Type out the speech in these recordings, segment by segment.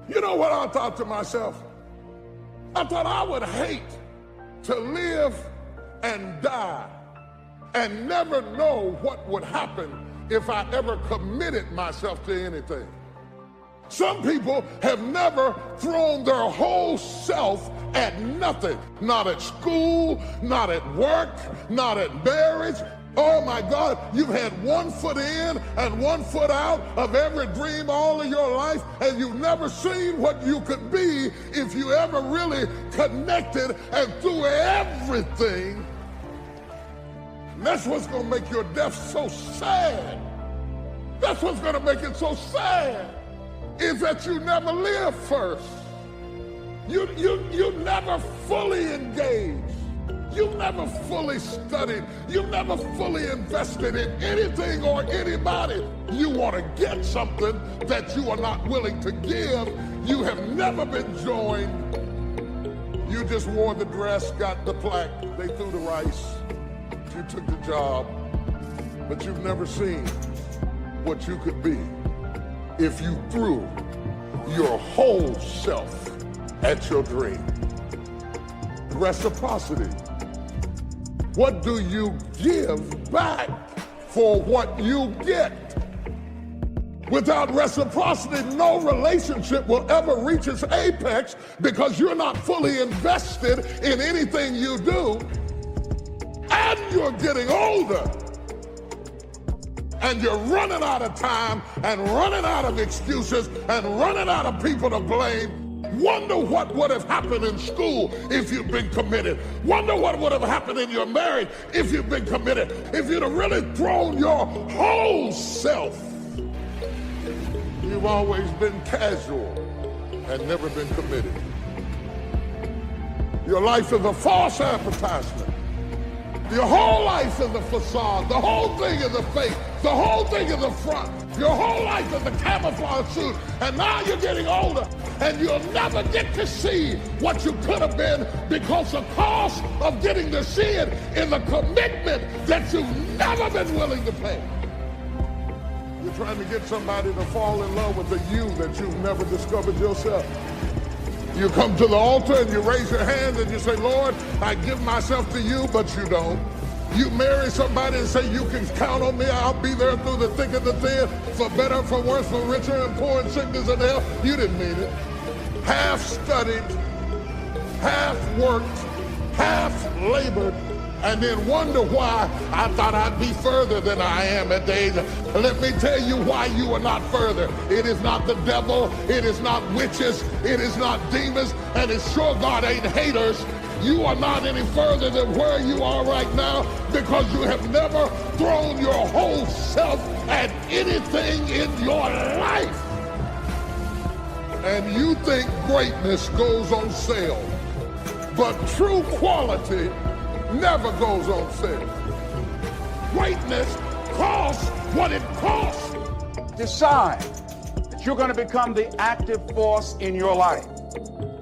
You know what I thought to myself? I thought I would hate to live and die and never know what would happen if I ever committed myself to anything. Some people have never thrown their whole self at nothing. Not at school, not at work, not at marriage. Oh my God, you've had one foot in and one foot out of every dream all of your life, and you've never seen what you could be if you ever really connected and threw everything. And that's what's going to make your death so sad. That's what's going to make it so sad, is that you never lived first. You never fully engaged. You never fully studied. You never fully invested in anything or anybody. You want to get something that you are not willing to give. You have never been joined. You just wore the dress, got the plaque, they threw the rice, you took the job, but you've never seen what you could be if you threw your whole self at your dream. Reciprocity. What do you give back for what you get? Without reciprocity, no relationship will ever reach its apex because you're not fully invested in anything you do, and you're getting older, and you're running out of time and running out of excuses and running out of people to blame. Wonder what would have happened in school if you'd been committed. Wonder what would have happened in your marriage if you'd been committed. If you'd have really thrown your whole self. You've always been casual and never been committed. Your life is a false advertisement. Your whole life is a facade. The whole thing is a fake. The whole thing is a front. Your whole life is a camouflage suit. And now you're getting older, and you'll never get to see what you could have been because the cost of getting to see it is a commitment that you've never been willing to pay. You're trying to get somebody to fall in love with the you that you've never discovered yourself. You come to the altar and you raise your hand and you say, Lord, I give myself to you, but you don't. You marry somebody and say, you can count on me. I'll be there through the thick and the thin, for better, for worse, for richer and poor, in sickness and health. You didn't mean it. Half studied, half worked, half labored, and then wonder why I thought I'd be further than I am at the age. Let me tell you why you are not further. It is not the devil. It is not witches. It is not demons. And it's sure God ain't haters. You are not any further than where you are right now because you have never thrown your whole self at anything in your life. And you think greatness goes on sale. But true quality never goes on sale. Greatness costs what it costs. Decide that you're going to become the active force in your life.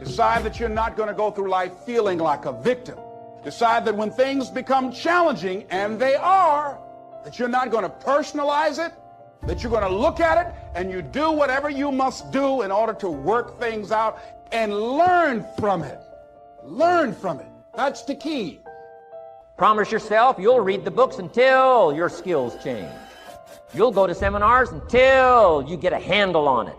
Decide that you're not going to go through life feeling like a victim. Decide that when things become challenging, and they are, that you're not going to personalize it, that you're going to look at it and you do whatever you must do in order to work things out and learn from it. Learn from it. That's the key. Promise yourself you'll read the books until your skills change. You'll go to seminars until you get a handle on it.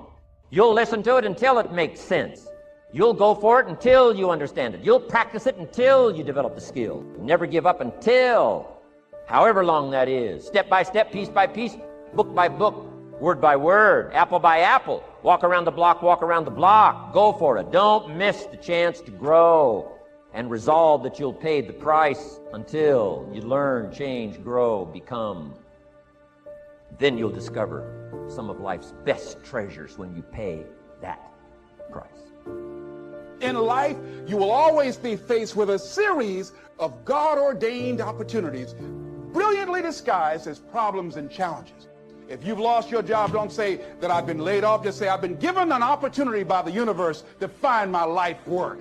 You'll listen to it until it makes sense. You'll go for it until you understand it. You'll practice it until you develop the skill. Never give up until, however long that is, step by step, piece by piece, book by book, word by word, apple by apple. Walk around the block, walk around the block. Go for it. Don't miss the chance to grow. And resolve that you'll pay the price until you learn, change, grow, become. Then you'll discover some of life's best treasures when you pay that price. In life, you will always be faced with a series of God-ordained opportunities, brilliantly disguised as problems and challenges. If you've lost your job, don't say that I've been laid off. Just say I've been given an opportunity by the universe to find my life work.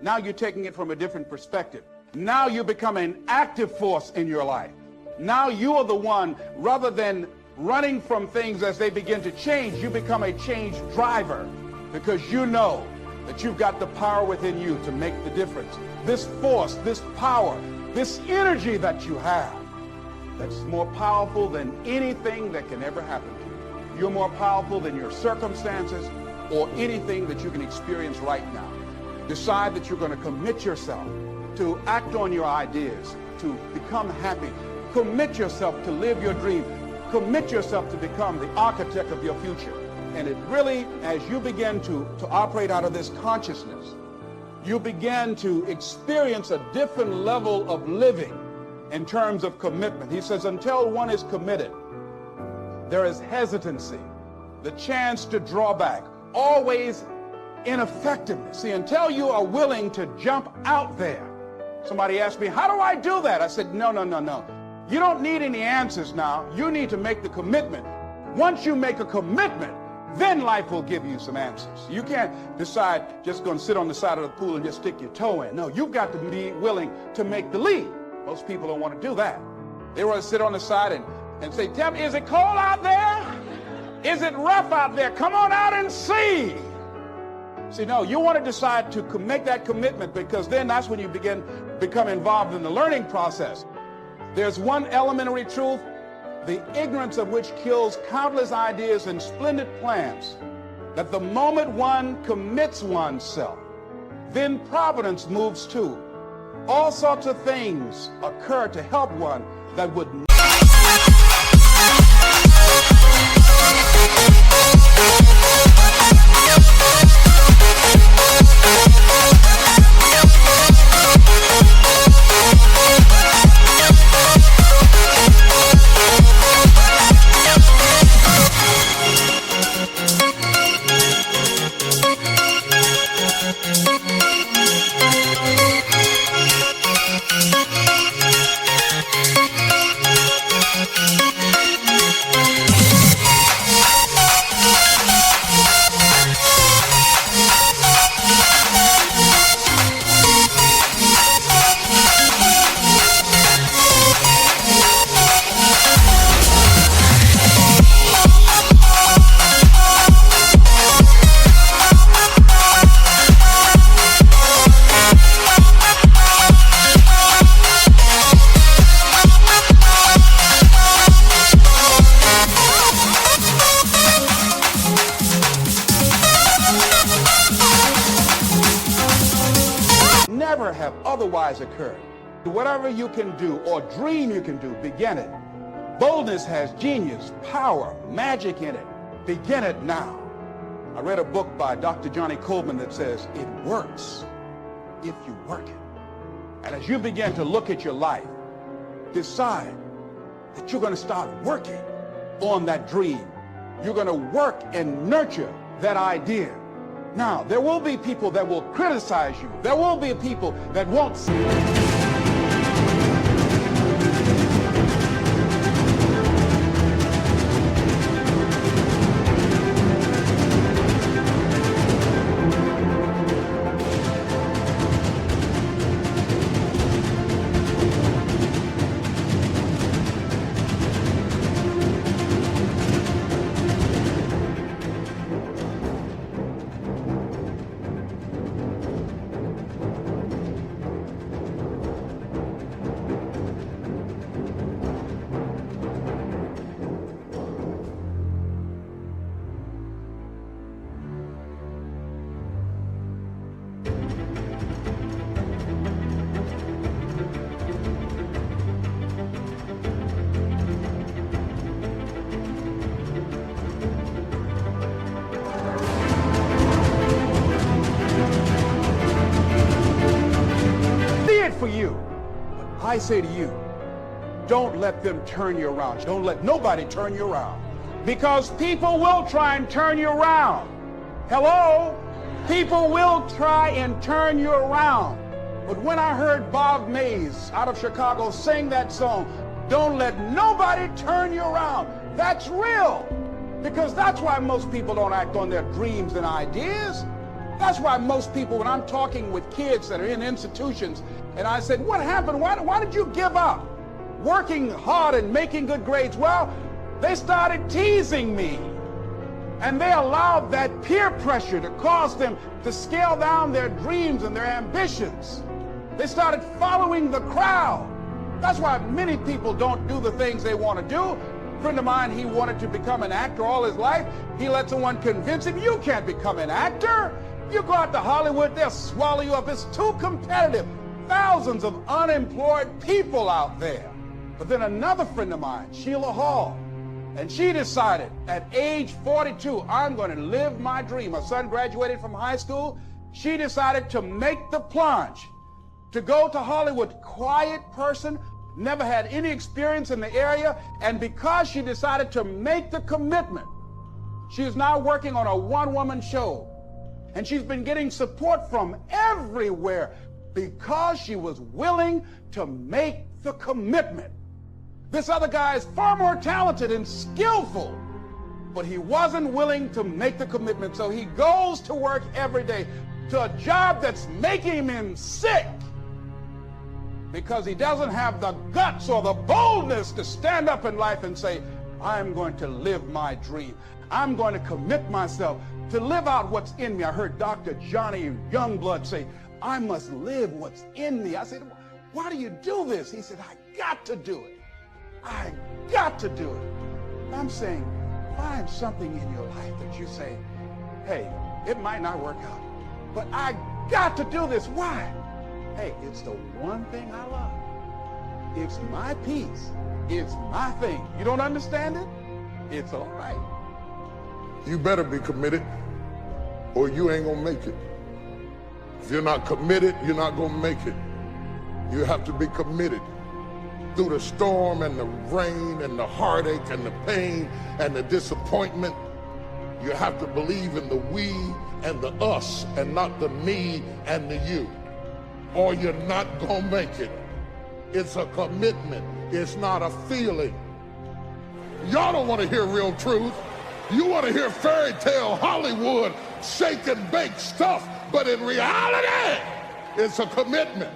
Now you're taking it from a different perspective. Now you become an active force in your life. Now you are the one, rather than running from things as they begin to change, you become a change driver. because you know that you've got the power within you to make the difference. This force, this power, this energy that you have, that's more powerful than anything that can ever happen to you. You're more powerful than your circumstances or anything that you can experience right now. Decide that you're going to commit yourself to act on your ideas, to become happy. Commit yourself to live your dream. Commit yourself to become the architect of your future. And it really, as you begin to operate out of this consciousness, you begin to experience a different level of living in terms of commitment. He says, until one is committed, there is hesitancy, the chance to draw back, always ineffectiveness. See, until you are willing to jump out there. Somebody asked me, how do I do that? I said, no. You don't need any answers now. You need to make the commitment. Once you make a commitment, then life will give you some answers. You can't decide just going to sit on the side of the pool and just stick your toe in. No, you've got to be willing to make the leap. Most people don't want to do that. They want to sit on the side and say, tell me, is it cold out there? Is it rough out there? Come on out and see. See, no, you want to decide to make that commitment, because then that's when you become involved in the learning process. There's one elementary truth, the ignorance of which kills countless ideas and splendid plans, that the moment one commits oneself, then providence moves too. All sorts of things occur to help one that would have otherwise occurred. Whatever you can do or dream you can do, begin it. Boldness has genius, power, magic in it. Begin it now. I read a book by Dr. Johnny Coleman that says it works if you work it. And as you begin to look at your life, decide that you're going to start working on that dream. You're going to work and nurture that idea. Now, there will be people that will criticize you. There will be people that won't see it. For you. But I say to you, don't let them turn you around. Don't let nobody turn you around, because people will try and turn you around. Hello? People will try and turn you around. But when I heard Bob Mays out of Chicago sing that song, don't let nobody turn you around, that's real, because that's why most people don't act on their dreams and ideas. That's why most people, when I'm talking with kids that are in institutions, and I said, what happened? Why did you give up working hard and making good grades? Well, they started teasing me. And they allowed that peer pressure to cause them to scale down their dreams and their ambitions. They started following the crowd. That's why many people don't do the things they want to do. A friend of mine, he wanted to become an actor all his life. He let someone convince him, you can't become an actor. You go out to Hollywood, they'll swallow you up. It's too competitive. Thousands of unemployed people out there. But then another friend of mine, Sheila Hall, and she decided at age 42, I'm going to live my dream. Her son graduated from high school. She decided to make the plunge, to go to Hollywood. Quiet person, never had any experience in the area. And because she decided to make the commitment, she is now working on a one-woman show. And she's been getting support from everywhere because she was willing to make the commitment. This other guy is far more talented and skillful, but he wasn't willing to make the commitment. So he goes to work every day to a job that's making him sick because he doesn't have the guts or the boldness to stand up in life and say, I'm going to live my dream. I'm going to commit myself to live out what's in me. I heard Dr. Johnny Youngblood say, I must live what's in me. I said, why do you do this? He said, I got to do it. I got to do it. I'm saying, find something in your life that you say, hey, it might not work out, but I got to do this. Why? Hey, it's the one thing I love. It's my peace. It's my thing. You don't understand it? It's all right. You better be committed or you ain't gonna make it. If you're not committed, you're not gonna make it. You have to be committed. Through the storm and the rain and the heartache and the pain and the disappointment, you have to believe in the we and the us and not the me and the you, or you're not gonna make it. It's a commitment. It's not a feeling. Y'all don't want to hear real truth. You want to hear fairy tale Hollywood shake and bake stuff, but in reality, it's a commitment.